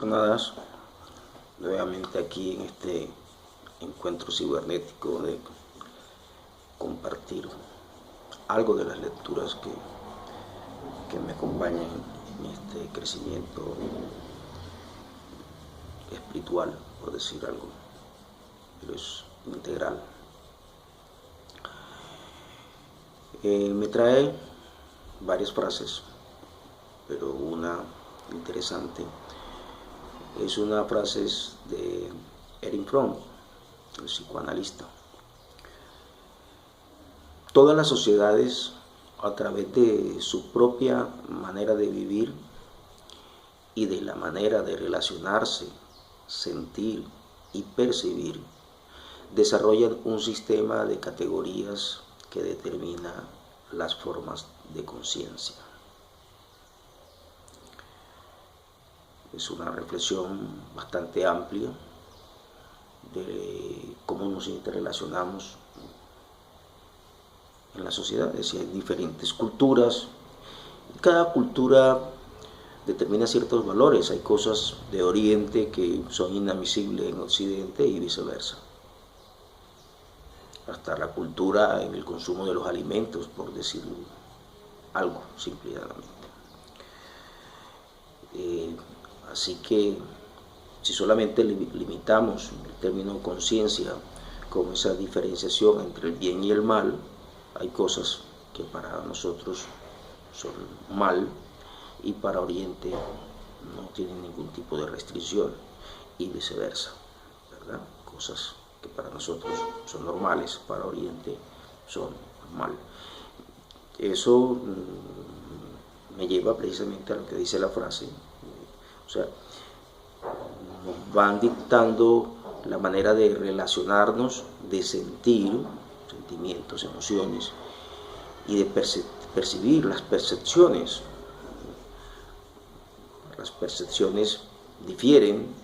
jornadas, nuevamente aquí en este encuentro cibernético de compartir algo de las lecturas que me acompañan en este crecimiento espiritual, por decir algo, pero es integral. Me trae varias frases, pero una interesante es una frase de Erich Fromm, el psicoanalista. Todas las sociedades, a través de su propia manera de vivir y de la manera de relacionarse, sentir y percibir, desarrollan un sistema de categorías que determina las formas de conciencia. Es una reflexión bastante amplia de cómo nos interrelacionamos en la sociedad. Es decir, hay diferentes culturas y cada cultura determina ciertos valores. Hay cosas de Oriente que son inadmisibles en Occidente y viceversa. Hasta la cultura en el consumo de los alimentos, por decir algo, simplemente. Así que si solamente limitamos el término conciencia como esa diferenciación entre el bien y el mal, hay cosas que para nosotros son mal y para Oriente no tienen ningún tipo de restricción y viceversa, ¿verdad? Cosas que para nosotros son normales, para Oriente son mal. Eso me lleva precisamente a lo que dice la frase. O sea, nos van dictando la manera de relacionarnos, de sentir, sentimientos, emociones, y de percibir las percepciones. Las percepciones difieren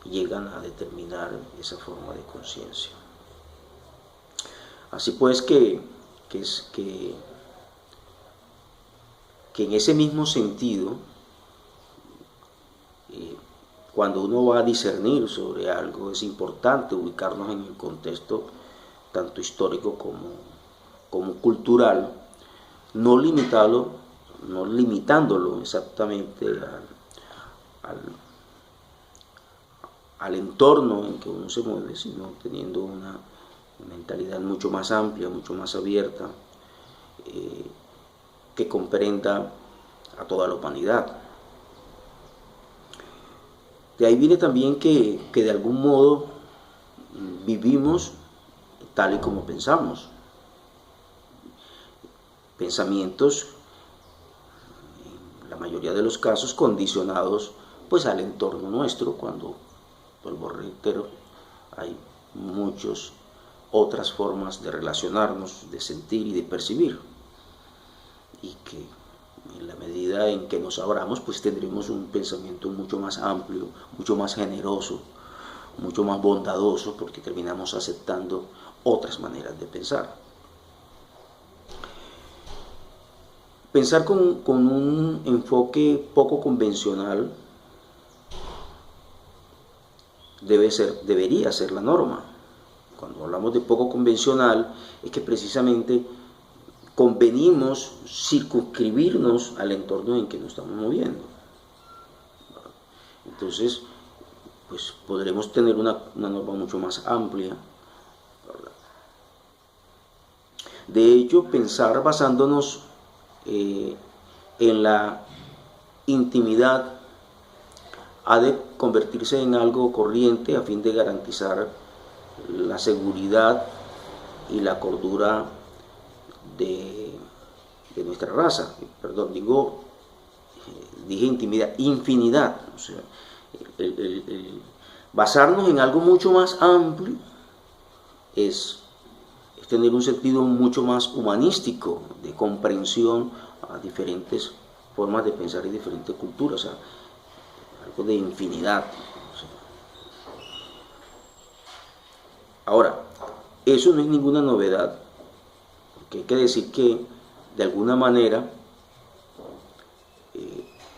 y llegan a determinar esa forma de conciencia. Así pues que en ese mismo sentido, cuando uno va a discernir sobre algo, es importante ubicarnos en el contexto tanto histórico como cultural, no limitándolo exactamente al entorno en que uno se mueve, sino teniendo una mentalidad mucho más amplia, mucho más abierta, que comprenda a toda la humanidad. De ahí viene también que de algún modo vivimos tal y como pensamos. Pensamientos, en la mayoría de los casos, condicionados pues al entorno nuestro, cuando, vuelvo a reitero, hay muchas otras formas de relacionarnos, de sentir y de percibir, y que en la medida en que nos abramos, pues tendremos un pensamiento mucho más amplio, mucho más generoso, mucho más bondadoso, porque terminamos aceptando otras maneras de pensar. Pensar con un enfoque poco convencional debería ser la norma. Cuando hablamos de poco convencional, es que precisamente convenimos circunscribirnos al entorno en que nos estamos moviendo. Entonces, pues podremos tener una norma mucho más amplia, ¿verdad? De hecho, pensar basándonos en la intimidad ha de convertirse en algo corriente a fin de garantizar la seguridad y la cordura de nuestra raza. Perdón, dije intimidad, infinidad. O sea, el basarnos en algo mucho más amplio es tener un sentido mucho más humanístico, de comprensión a diferentes formas de pensar y diferentes culturas, o sea, algo de infinidad. O sea. Ahora, eso no es ninguna novedad, porque hay que decir que, de alguna manera,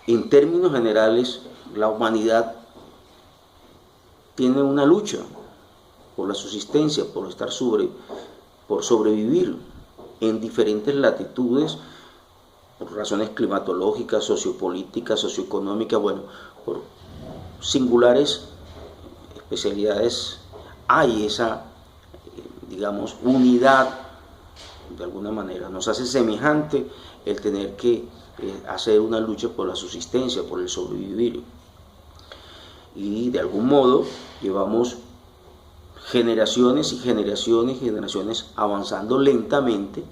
en términos generales, la humanidad tiene una lucha por la subsistencia, por sobrevivir en diferentes latitudes, por razones climatológicas, sociopolíticas, socioeconómicas, bueno, por singulares especialidades hay esa, digamos, unidad, de alguna manera. Nos hace semejante el tener que hacer una lucha por la subsistencia, por el sobrevivir. Y de algún modo llevamos generaciones y generaciones y generaciones avanzando lentamente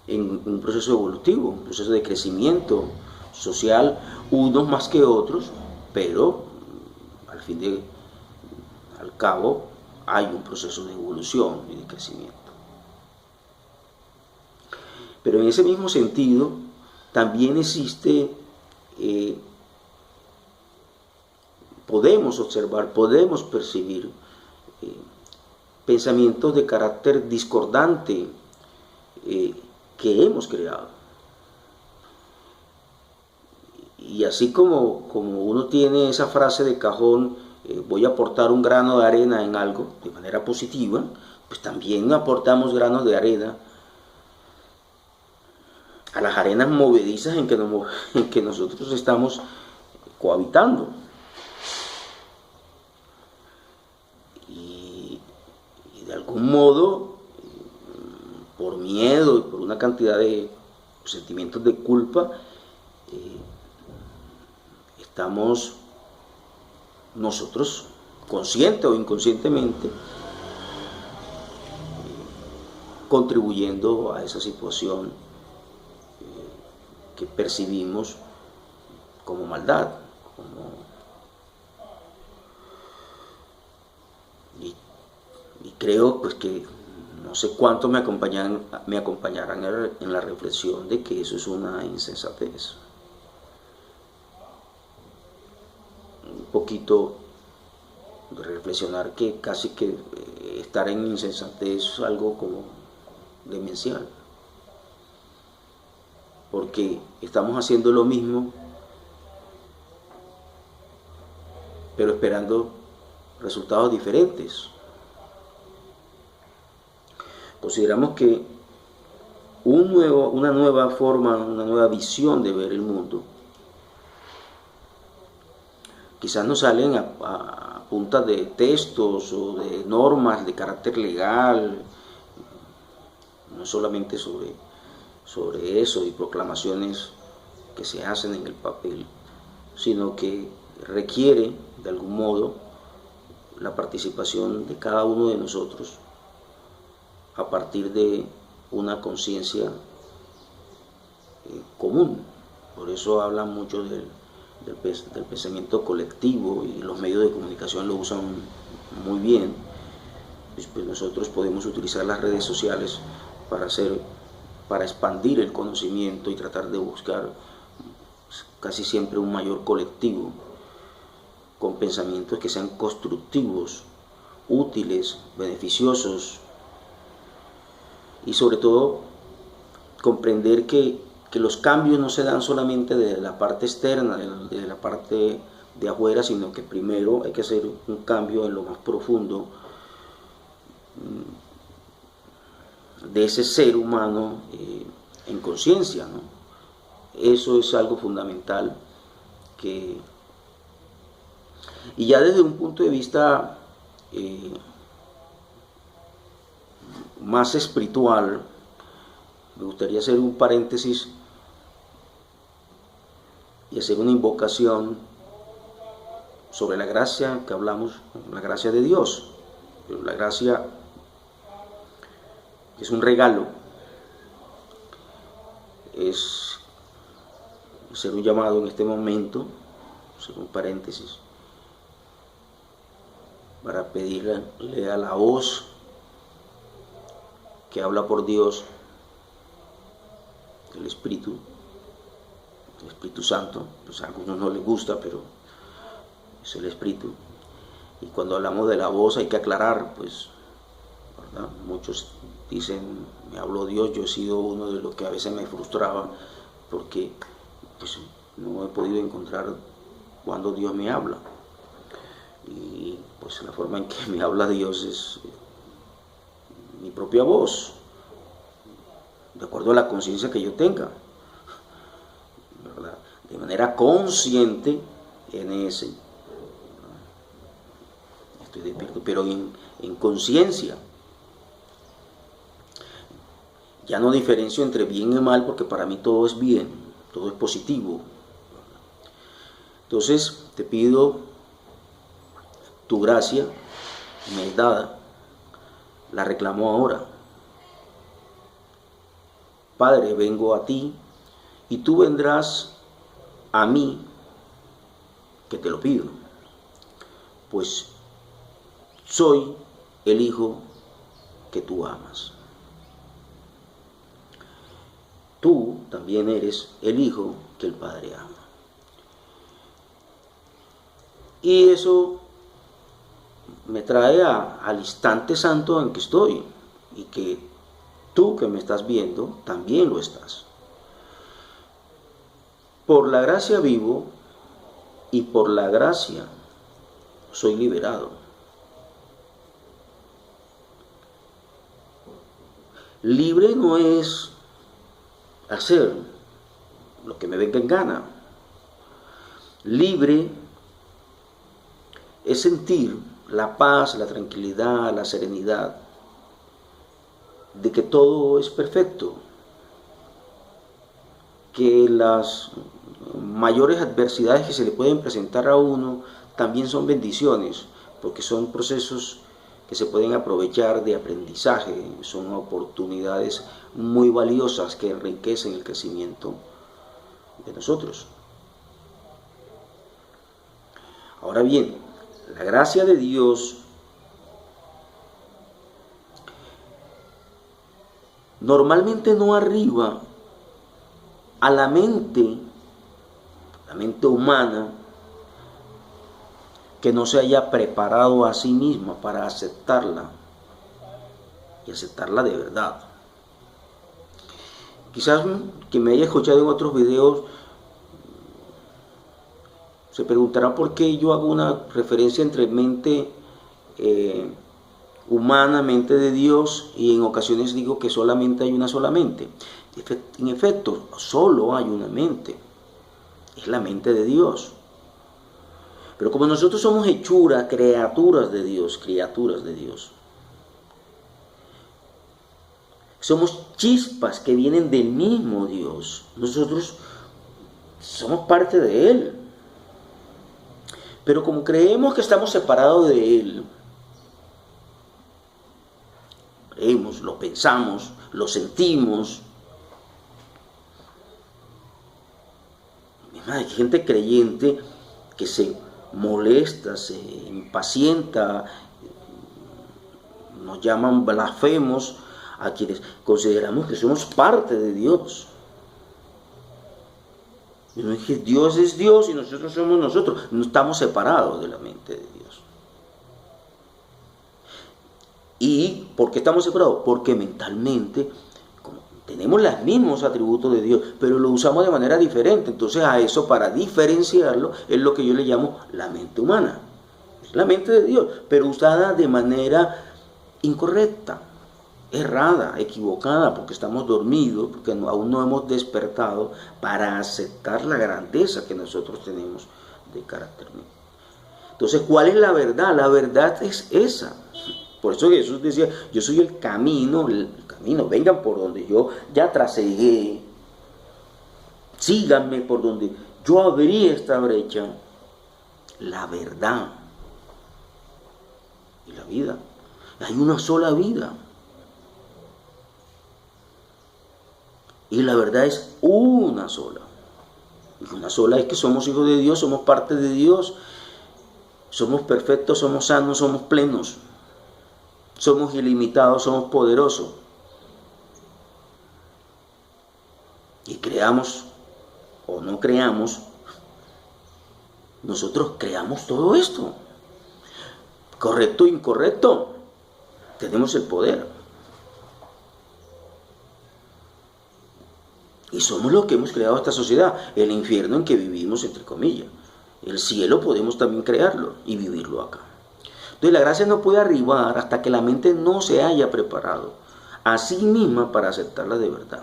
en un proceso evolutivo, un proceso de crecimiento social, unos más que otros, pero al cabo hay un proceso de evolución y de crecimiento. Pero en ese mismo sentido también existe, podemos observar, podemos percibir pensamientos de carácter discordante que hemos creado. Y así como uno tiene esa frase de cajón, voy a aportar un grano de arena en algo de manera positiva, pues también aportamos granos de arena a las arenas movedizas en que nosotros estamos cohabitando. Y de algún modo, por miedo y por una cantidad de sentimientos de culpa, estamos nosotros, consciente o inconscientemente, contribuyendo a esa situación que percibimos como maldad. Y creo pues que no sé cuántos me acompañarán en la reflexión de que eso es una insensatez. Un poquito de reflexionar que casi que estar en insensatez es algo como demencial, porque estamos haciendo lo mismo pero esperando resultados diferentes. Consideramos que una nueva forma, una nueva visión de ver el mundo quizás no salen a punta de textos o de normas de carácter legal, no solamente sobre eso y proclamaciones que se hacen en el papel, sino que requiere de algún modo la participación de cada uno de nosotros a partir de una conciencia común. Por eso hablan mucho del pensamiento colectivo y los medios de comunicación lo usan muy bien. Pues nosotros podemos utilizar las redes sociales para expandir el conocimiento y tratar de buscar casi siempre un mayor colectivo con pensamientos que sean constructivos, útiles, beneficiosos y sobre todo comprender que los cambios no se dan solamente de la parte externa, de la parte de afuera, sino que primero hay que hacer un cambio en lo más profundo de ese ser humano en conciencia, ¿no? Eso es algo fundamental y ya desde un punto de vista más espiritual, me gustaría hacer un paréntesis y hacer una invocación sobre la gracia que hablamos, la gracia de Dios. Pero la gracia es un regalo, es hacer un llamado en este momento, hacer un paréntesis, para pedirle a la voz que habla por Dios, el Espíritu Santo, pues a algunos no les gusta, pero es el Espíritu. Y cuando hablamos de la voz hay que aclarar, pues, ¿verdad? Muchos dicen, me habló Dios, yo he sido uno de los que a veces me frustraba, porque pues, no he podido encontrar cuando Dios me habla. Y pues la forma en que me habla Dios es mi propia voz, de acuerdo a la conciencia que yo tenga, ¿verdad? De manera consciente en ese. Estoy despierto, pero en conciencia. Ya no diferencio entre bien y mal, porque para mí todo es bien, todo es positivo. Entonces te pido tu gracia, me es dada, la reclamo ahora. Padre, vengo a ti y tú vendrás a mí, que te lo pido, pues soy el Hijo que tú amas. Tú también eres el Hijo que el Padre ama. Y eso me trae al instante santo en que estoy, y que tú que me estás viendo también lo estás. Por la gracia vivo y por la gracia soy liberado. Libre no es hacer lo que me venga en gana. Libre es sentir la paz, la tranquilidad, la serenidad de que todo es perfecto, que las mayores adversidades que se le pueden presentar a uno también son bendiciones, porque son procesos que se pueden aprovechar de aprendizaje, son oportunidades muy valiosas que enriquecen el crecimiento de nosotros. Ahora bien, la gracia de Dios normalmente no arriba a la mente humana, que no se haya preparado a sí misma para aceptarla, y aceptarla de verdad. Quizás quien me haya escuchado en otros videos se preguntará por qué yo hago una referencia entre mente humana, mente de Dios, y en ocasiones digo que solamente hay una sola mente. En efecto, solo hay una mente, es la mente de Dios. Pero como nosotros somos hechura, criaturas de Dios, somos chispas que vienen del mismo Dios, nosotros somos parte de Él. Pero como creemos que estamos separados de Él, creemos, lo pensamos, lo sentimos. Hay gente creyente que se molesta, se impacienta, nos llaman blasfemos a quienes consideramos que somos parte de Dios. Y no es que Dios es Dios y nosotros somos nosotros, no estamos separados de la mente de Dios. ¿Y por qué estamos separados? Porque mentalmente tenemos los mismos atributos de Dios, pero lo usamos de manera diferente. Entonces a eso, para diferenciarlo, es lo que yo le llamo la mente humana. Es la mente de Dios, pero usada de manera incorrecta, errada, equivocada, porque estamos dormidos, porque aún no hemos despertado para aceptar la grandeza que nosotros tenemos de carácter. Entonces, ¿cuál es la verdad? La verdad es esa. Por eso Jesús decía, yo soy el camino, vengan por donde yo ya trasegué, síganme por donde yo abrí esta brecha, la verdad y la vida. Hay una sola vida. Y la verdad es una sola. Y una sola es que somos hijos de Dios, somos parte de Dios, somos perfectos, somos sanos, somos plenos. Somos ilimitados, somos poderosos. Y creamos o no creamos, nosotros creamos todo esto. Correcto o incorrecto, tenemos el poder. Y somos los que hemos creado esta sociedad, el infierno en que vivimos, entre comillas. El cielo podemos también crearlo y vivirlo acá. Entonces la gracia no puede arribar hasta que la mente no se haya preparado a sí misma para aceptarla de verdad.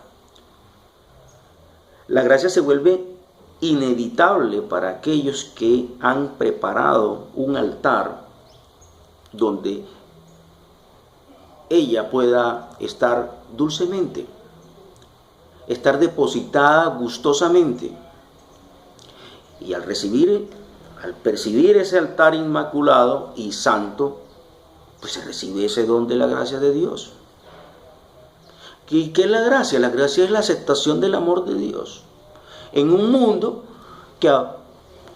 La gracia se vuelve inevitable para aquellos que han preparado un altar donde ella pueda estar dulcemente, estar depositada gustosamente. Y al percibir ese altar inmaculado y santo, pues se recibe ese don de la gracia de Dios. ¿Qué es la gracia? La gracia es la aceptación del amor de Dios en un mundo que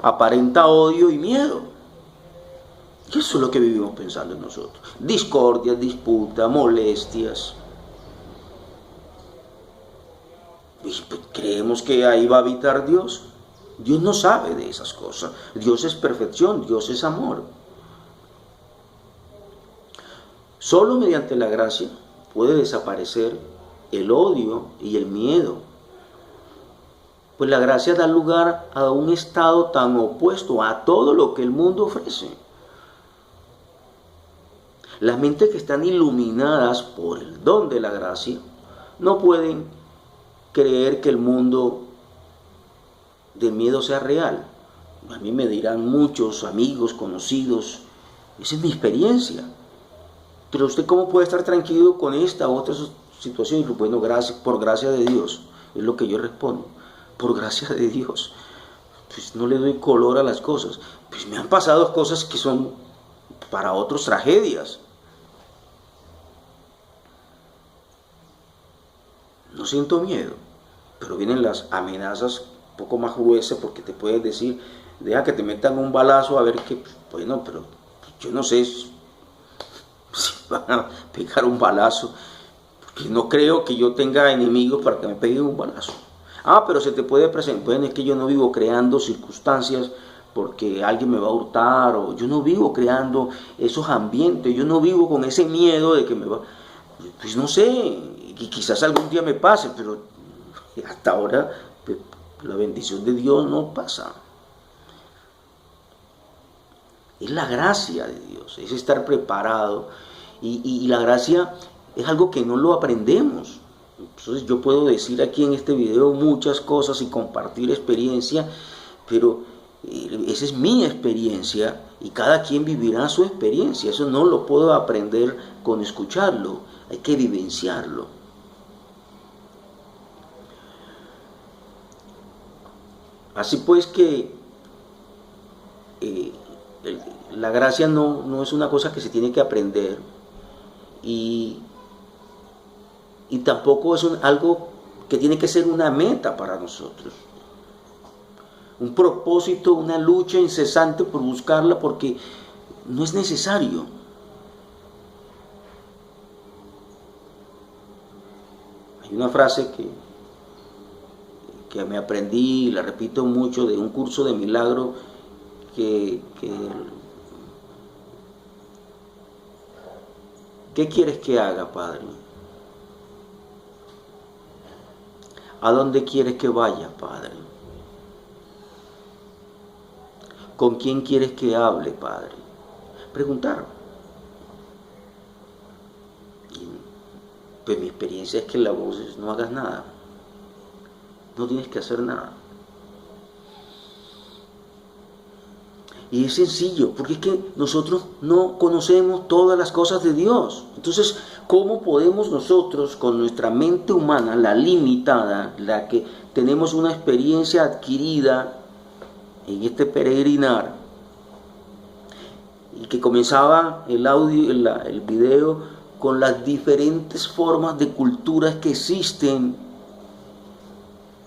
aparenta odio y miedo. Y eso es lo que vivimos pensando en nosotros. Discordias, disputas, molestias. Y pues creemos que ahí va a habitar Dios. Dios no sabe de esas cosas. Dios es perfección, Dios es amor. Solo mediante la gracia puede desaparecer el odio y el miedo. Pues la gracia da lugar a un estado tan opuesto a todo lo que el mundo ofrece. Las mentes que están iluminadas por el don de la gracia no pueden creer que el mundo del miedo sea real. A mí me dirán muchos amigos, conocidos, esa es mi experiencia. Pero usted, ¿cómo puede estar tranquilo con esta u otra situación? Y bueno, por gracia de Dios, es lo que yo respondo. Por gracia de Dios. Pues no le doy color a las cosas. Pues me han pasado cosas que son para otros tragedias. No siento miedo, pero vienen las amenazas un poco más gruesas porque te pueden decir, deja que te metan un balazo a ver qué, bueno, pero yo no sé si van a pegar un balazo, porque no creo que yo tenga enemigos para que me peguen un balazo. Pero se te puede presentar, bueno, es que yo no vivo creando circunstancias porque alguien me va a hurtar, o yo no vivo creando esos ambientes, yo no vivo con ese miedo de que me va, pues no sé, y quizás algún día me pase, pero hasta ahora pues, la bendición de Dios no pasa. Es la gracia de Dios, es estar preparado, y la gracia es algo que no lo aprendemos. Entonces yo puedo decir aquí en este video muchas cosas y compartir experiencia, pero esa es mi experiencia y cada quien vivirá su experiencia. Eso no lo puedo aprender con escucharlo, hay que vivenciarlo. Así pues que la gracia no es una cosa que se tiene que aprender y tampoco es algo que tiene que ser una meta para nosotros. Un propósito, una lucha incesante por buscarla, porque no es necesario. Hay una frase que me aprendí y la repito mucho de un curso de milagro ¿qué quieres que haga, Padre? ¿A dónde quieres que vaya, Padre? ¿Con quién quieres que hable, Padre? Preguntar. Pues mi experiencia es que la voz es: no hagas nada. No tienes que hacer nada. Y es sencillo, porque es que nosotros no conocemos todas las cosas de Dios. Entonces, ¿cómo podemos nosotros, con nuestra mente humana, la limitada, la que tenemos una experiencia adquirida en este peregrinar, y que comenzaba el audio, el video, con las diferentes formas de culturas que existen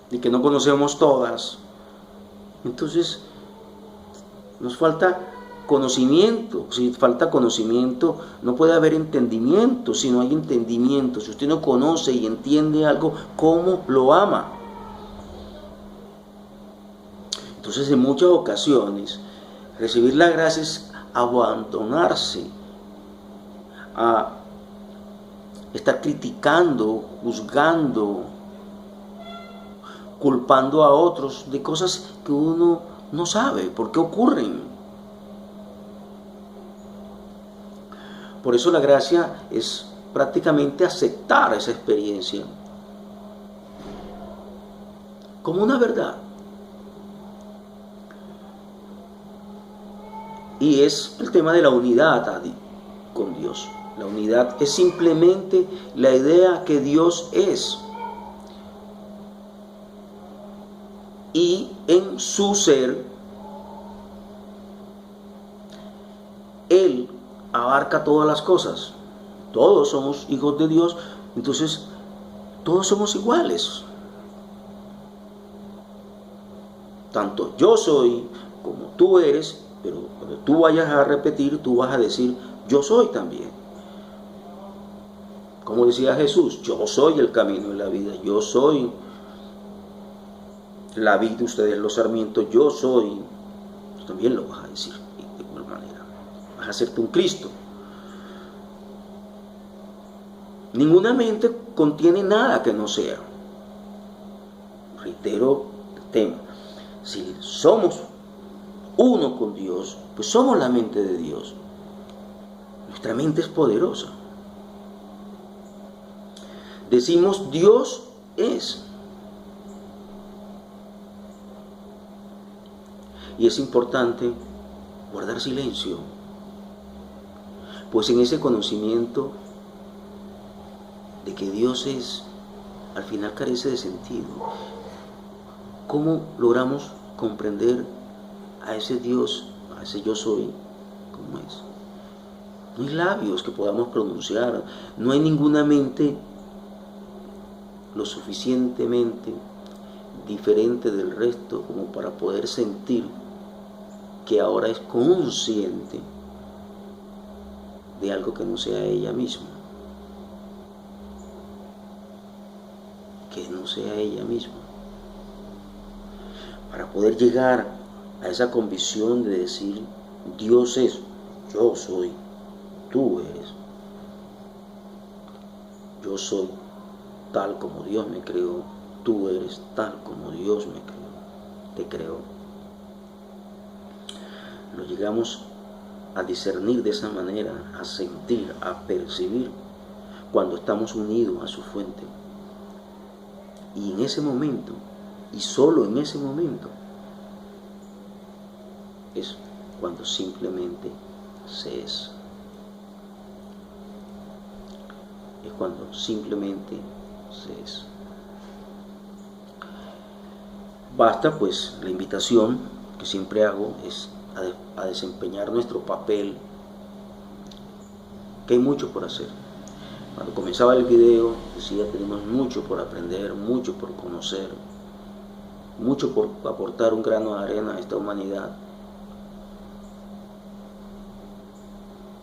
y que no conocemos todas? Entonces, nos falta conocimiento. Si falta conocimiento, no puede haber entendimiento. Si no hay entendimiento, si usted no conoce y entiende algo, ¿cómo lo ama? Entonces, en muchas ocasiones, recibir la gracia es abandonarse a estar criticando, juzgando, culpando a otros de cosas que uno no sabe por qué ocurren. Por eso la gracia es prácticamente aceptar esa experiencia como una verdad. Y es el tema de la unidad con Dios. La unidad es simplemente la idea que Dios es. Y en su ser, Él abarca todas las cosas. Todos somos hijos de Dios, entonces todos somos iguales. Tanto yo soy como tú eres, pero cuando tú vayas a repetir, tú vas a decir, yo soy también. Como decía Jesús, yo soy el camino y la vida, yo soy la vid, ustedes los sarmientos, yo soy. Tú también lo vas a decir de igual manera. Vas a hacerte un Cristo. Ninguna mente contiene nada que no sea. Reitero el tema. Si somos uno con Dios, pues somos la mente de Dios. Nuestra mente es poderosa. Decimos Dios es. Y es importante guardar silencio, pues en ese conocimiento de que Dios es, al final carece de sentido. ¿Cómo logramos comprender a ese Dios, a ese yo soy, cómo es? No hay labios que podamos pronunciar, no hay ninguna mente lo suficientemente diferente del resto como para poder sentir que ahora es consciente de algo que no sea ella misma. Que no sea ella misma. Para poder llegar a esa convicción de decir, Dios es, yo soy, tú eres. Yo soy tal como Dios me creó, tú eres tal como Dios me creó, te creó. Lo llegamos a discernir de esa manera, a sentir, a percibir cuando estamos unidos a su fuente. Y en ese momento, y solo en ese momento, es cuando simplemente se es. Es cuando simplemente se es. Basta pues la invitación que siempre hago es a desempeñar nuestro papel, que hay mucho por hacer. Cuando comenzaba el video decía, tenemos mucho por aprender, mucho por conocer, mucho por aportar un grano de arena a esta humanidad.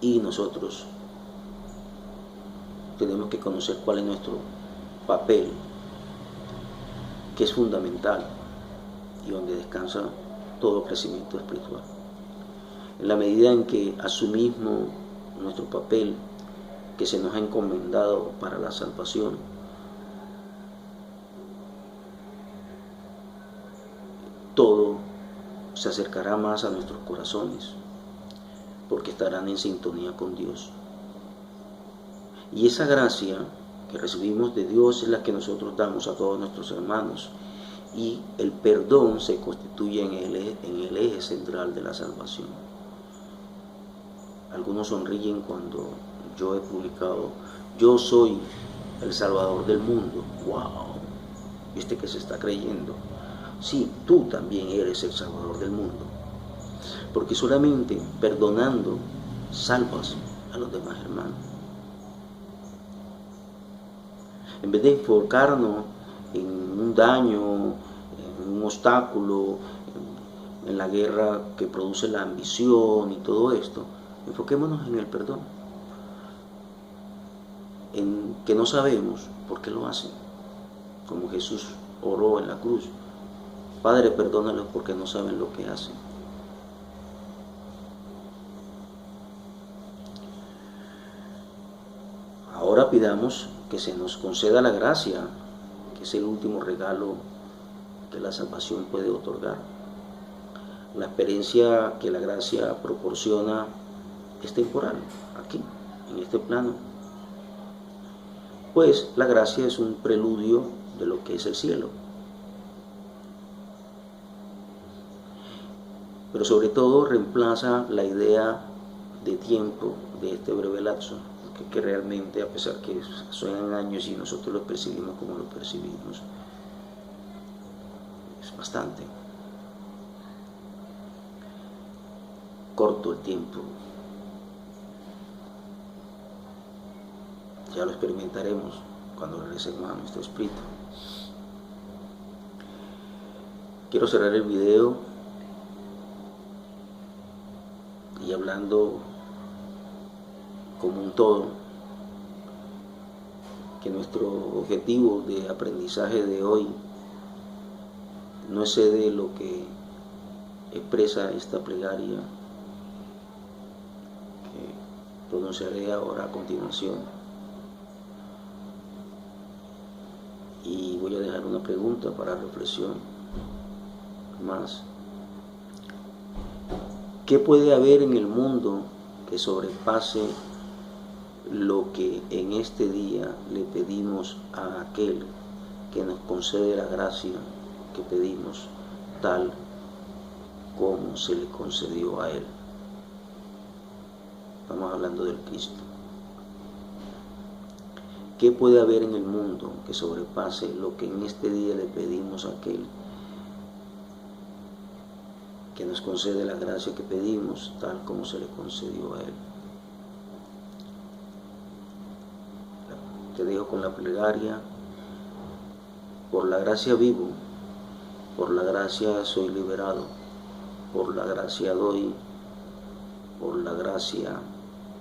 Y nosotros tenemos que conocer cuál es nuestro papel, que es fundamental y donde descansa todo crecimiento espiritual. En la medida en que asumimos nuestro papel que se nos ha encomendado para la salvación, todo se acercará más a nuestros corazones, porque estarán en sintonía con Dios. Y esa gracia que recibimos de Dios es la que nosotros damos a todos nuestros hermanos, y el perdón se constituye en el eje central de la salvación. Algunos sonríen cuando yo he publicado, yo soy el Salvador del mundo. ¡Wow! ¿Viste que se está creyendo? Sí, tú también eres el Salvador del mundo. Porque solamente perdonando salvas a los demás hermanos. En vez de enfocarnos en un daño, en un obstáculo, en la guerra que produce la ambición y todo esto, enfoquémonos en el perdón. En que no sabemos por qué lo hacen. Como Jesús oró en la cruz. Padre, perdónalos porque no saben lo que hacen. Ahora pidamos que se nos conceda la gracia, que es el último regalo que la salvación puede otorgar. La experiencia que la gracia proporciona es temporal, aquí, en este plano. Pues la gracia es un preludio de lo que es el cielo. Pero sobre todo reemplaza la idea de tiempo de este breve lapso, que realmente, a pesar que suenan años y nosotros lo percibimos como lo percibimos, es bastante corto el tiempo. Ya lo experimentaremos cuando regresemos a nuestro espíritu. Quiero cerrar el video y hablando como un todo, que nuestro objetivo de aprendizaje de hoy no excede lo que expresa esta plegaria que pronunciaré ahora a continuación. Y voy a dejar una pregunta para reflexión más. ¿Qué puede haber en el mundo que sobrepase lo que en este día le pedimos a aquel que nos concede la gracia que pedimos, tal como se le concedió a él? Estamos hablando del Cristo. ¿Qué puede haber en el mundo que sobrepase lo que en este día le pedimos a aquel que nos concede la gracia que pedimos, tal como se le concedió a él? Te dejo con la plegaria. Por la gracia vivo, por la gracia soy liberado, por la gracia doy, por la gracia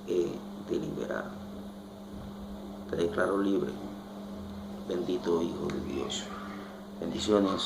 he de liberar. Te declaro libre, bendito Hijo de Dios. Bendiciones.